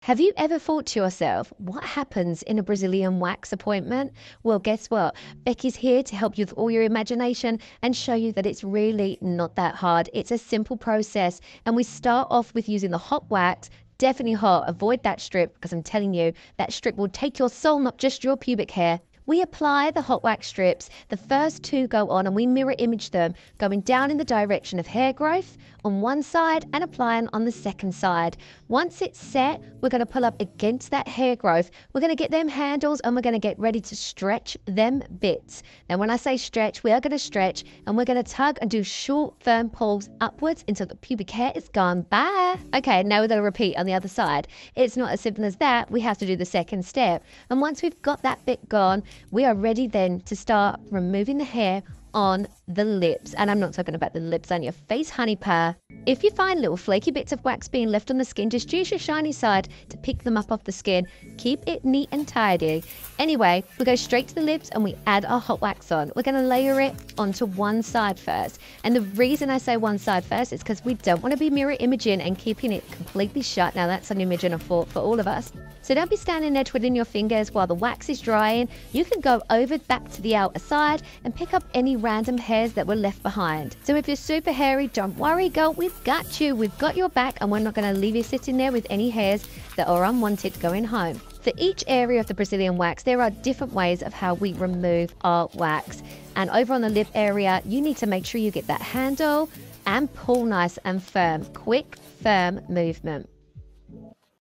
Have you ever thought to yourself, what happens in a Brazilian wax appointment? Well, guess what? Becky's here to help you with all your imagination and show you that it's really not that hard. It's a simple process. And we start off with using the hot wax. Definitely hot. Avoid that strip because I'm telling you, that strip will take your soul, not just your pubic hair. We apply the hot wax strips. The first two go on and we mirror image them, going down in the direction of hair growth on one side and applying on the second side. Once it's set, we're going to pull up against that hair growth. We're going to get them handles and we're going to get ready to stretch them bits. Now, when I say stretch, we are going to stretch and we're going to tug and do short, firm pulls upwards until the pubic hair is gone. Bye. Okay, now we're going to repeat on the other side. It's not as simple as that. We have to do the second step. And once we've got that bit gone, we are ready then to start removing the hair on the lips. And I'm not talking about the lips on your face, honey pie. If you find little flaky bits of wax being left on the skin, just use your shiny side to pick them up off the skin. Keep it neat and tidy. Anyway, we go straight to the lips and we add our hot wax on. We're going to layer it onto one side first. And the reason I say one side first is because we don't want to be mirror imaging and keeping it completely shut. Now that's an image and a thought for all of us. So don't be standing there twiddling your fingers while the wax is drying. You can go over back to the outer side and pick up any random hairs that were left behind. So if you're super hairy, don't worry, girl, we've got you. We've got your back and we're not going to leave you sitting there with any hairs that are unwanted going home. For each area of the Brazilian wax, there are different ways of how we remove our wax. And over on the lip area, you need to make sure you get that handle and pull nice and firm. Quick, firm movement.